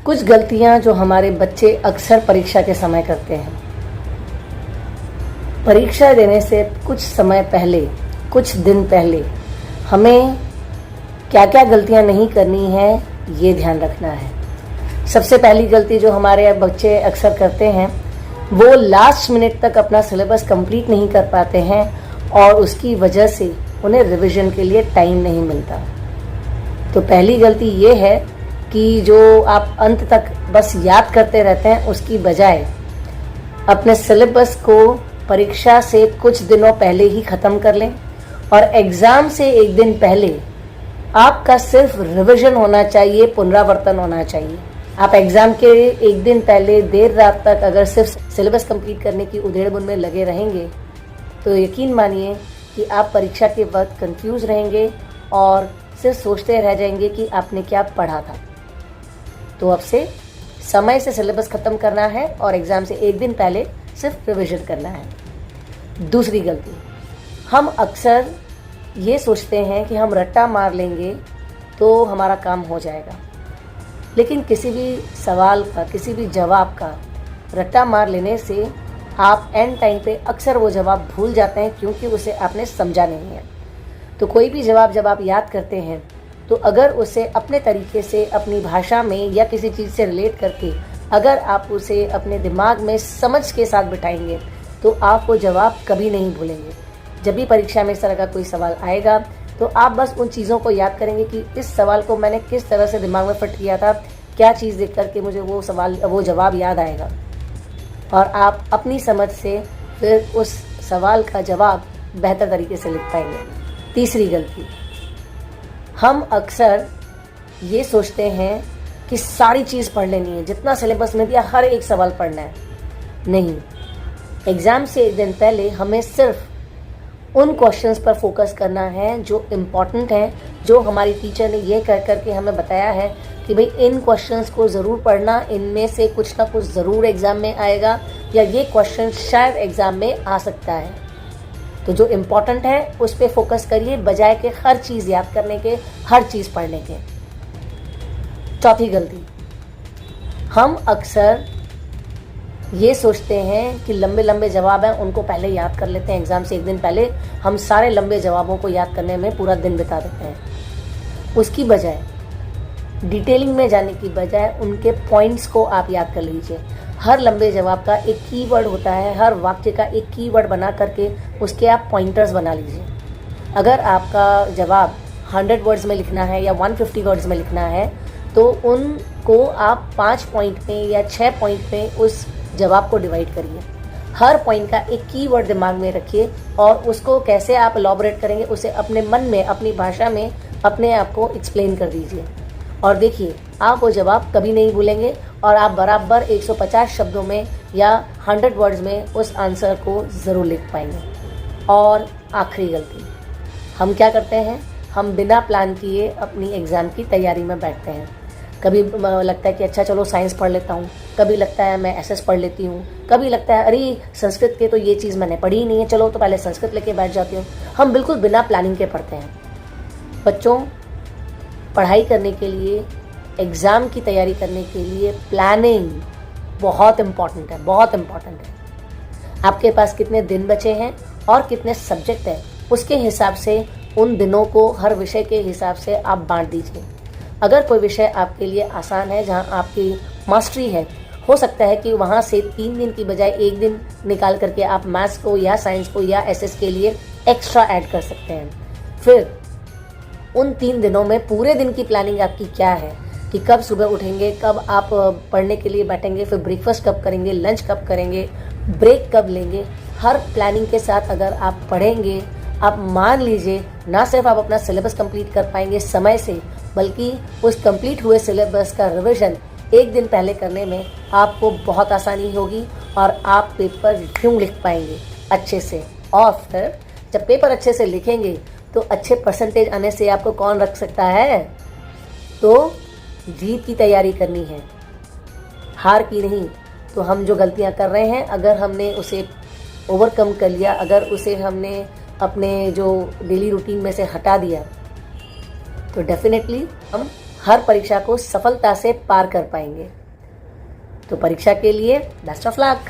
कुछ गलतियां जो हमारे बच्चे अक्सर परीक्षा के समय करते हैं। परीक्षा देने से कुछ समय पहले, कुछ दिन पहले हमें क्या क्या गलतियां नहीं करनी है ये ध्यान रखना है। सबसे पहली गलती जो हमारे बच्चे अक्सर करते हैं वो लास्ट मिनट तक अपना सिलेबस कंप्लीट नहीं कर पाते हैं और उसकी वजह से उन्हें रिवीजन के लिए टाइम नहीं मिलता। तो पहली गलती ये है कि जो आप अंत तक बस याद करते रहते हैं उसकी बजाय अपने सिलेबस को परीक्षा से कुछ दिनों पहले ही ख़त्म कर लें और एग्ज़ाम से एक दिन पहले आपका सिर्फ रिवीजन होना चाहिए, पुनरावर्तन होना चाहिए। आप एग्ज़ाम के एक दिन पहले देर रात तक अगर सिर्फ सिलेबस कंप्लीट करने की उधेड़-बुन में लगे रहेंगे तो यकीन मानिए कि आप परीक्षा के वक्त कंफ्यूज रहेंगे और सिर्फ सोचते रह जाएंगे कि आपने क्या पढ़ा था। तो अब से समय से सिलेबस ख़त्म करना है और एग्ज़ाम से एक दिन पहले सिर्फ रिवीजन करना है। दूसरी गलती, हम अक्सर ये सोचते हैं कि हम रट्टा मार लेंगे तो हमारा काम हो जाएगा, लेकिन किसी भी सवाल का, किसी भी जवाब का रट्टा मार लेने से आप एंड टाइम पे अक्सर वो जवाब भूल जाते हैं क्योंकि उसे आपने समझा नहीं है। तो कोई भी जवाब जब आप याद करते हैं तो अगर उसे अपने तरीके से, अपनी भाषा में या किसी चीज़ से रिलेट करके अगर आप उसे अपने दिमाग में समझ के साथ बिठाएंगे तो आप वो जवाब कभी नहीं भूलेंगे। जब भी परीक्षा में इस तरह का कोई सवाल आएगा तो आप बस उन चीज़ों को याद करेंगे कि इस सवाल को मैंने किस तरह से दिमाग में फिट किया था, क्या चीज़ देख करके मुझे वो जवाब याद आएगा और आप अपनी समझ से फिर उस सवाल का जवाब बेहतर तरीके से लिख पाएंगे। तीसरी गलती, हम अक्सर ये सोचते हैं कि सारी चीज़ पढ़ लेनी है, जितना सिलेबस में दिया हर एक सवाल पढ़ना है। नहीं, एग्ज़ाम से एक दिन पहले हमें सिर्फ उन क्वेश्चंस पर फोकस करना है जो इम्पॉर्टेंट हैं, जो हमारी टीचर ने ये कर करके हमें बताया है कि भाई इन क्वेश्चंस को ज़रूर पढ़ना, इनमें से कुछ ना कुछ ज़रूर एग्ज़ाम में आएगा या ये क्वेश्चन शायद एग्ज़ाम में आ सकता है। तो जो इम्पॉर्टेंट है उस पर फोकस करिए बजाय के हर चीज़ याद करने के, हर चीज़ पढ़ने के। चौथी गलती, हम अक्सर ये सोचते हैं कि लंबे लंबे जवाब हैं उनको पहले याद कर लेते हैं। एग्ज़ाम से एक दिन पहले हम सारे लंबे जवाबों को याद करने में पूरा दिन बिता देते हैं। उसकी बजाय डिटेलिंग में जाने की बजाय उनके पॉइंट्स को आप याद कर लीजिए। हर लंबे जवाब का एक कीवर्ड होता है, हर वाक्य का एक कीवर्ड बना करके उसके आप पॉइंटर्स बना लीजिए। अगर आपका जवाब 100 वर्ड्स में लिखना है या 150 वर्ड्स में लिखना है तो उनको आप 5 पॉइंट में या 6 पॉइंट में उस जवाब को डिवाइड करिए। हर पॉइंट का एक कीवर्ड दिमाग में रखिए और उसको कैसे आप एलॉबरेट करेंगे उसे अपने मन में, अपनी भाषा में अपने आप को एक्सप्लेन कर दीजिए और देखिए आप वो जवाब कभी नहीं भूलेंगे और आप बराबर 150 शब्दों में या 100 वर्ड्स में उस आंसर को ज़रूर लिख पाएंगे। और आखिरी गलती, हम क्या करते हैं, हम बिना प्लान किए अपनी एग्ज़ाम की तैयारी में बैठते हैं। कभी लगता है कि अच्छा चलो साइंस पढ़ लेता हूँ, कभी लगता है मैं एसएस पढ़ लेती हूँ, कभी लगता है अरे संस्कृत के तो ये चीज़ मैंने पढ़ी ही नहीं है, चलो तो पहले संस्कृत लेके बैठ जाती हूँ। हम बिल्कुल बिना प्लानिंग के पढ़ते हैं। बच्चों, पढ़ाई करने के लिए, एग्ज़ाम की तैयारी करने के लिए प्लानिंग बहुत इम्पॉर्टेंट है, बहुत इम्पॉर्टेंट है। आपके पास कितने दिन बचे हैं और कितने सब्जेक्ट हैं उसके हिसाब से उन दिनों को हर विषय के हिसाब से आप बांट दीजिए। अगर कोई विषय आपके लिए आसान है, जहां आपकी मास्टरी है, हो सकता है कि वहां से 3 दिन की बजाय 1 दिन निकाल करके आप मैथ्स को या साइंस को या एसएस के लिए एक्स्ट्रा ऐड कर सकते हैं। फिर उन 3 दिनों में पूरे दिन की प्लानिंग आपकी क्या है कि कब सुबह उठेंगे, कब आप पढ़ने के लिए बैठेंगे, फिर ब्रेकफास्ट कब करेंगे, लंच कब करेंगे, ब्रेक कब लेंगे। हर प्लानिंग के साथ अगर आप पढ़ेंगे, आप मान लीजिए ना सिर्फ आप अपना सिलेबस कंप्लीट कर पाएंगे समय से, बल्कि उस कंप्लीट हुए सिलेबस का रिवीजन एक दिन पहले करने में आपको बहुत आसानी होगी और आप पेपर यूँ लिख पाएंगे अच्छे से। और फिर जब पेपर अच्छे से लिखेंगे तो अच्छे परसेंटेज आने से आपको कौन रख सकता है। तो जीत की तैयारी करनी है, हार की नहीं। तो हम जो गलतियां कर रहे हैं अगर हमने उसे ओवरकम कर लिया, अगर उसे हमने अपने जो डेली रूटीन में से हटा दिया तो डेफिनेटली हम हर परीक्षा को सफलता से पार कर पाएंगे। तो परीक्षा के लिए बेस्ट ऑफ लक।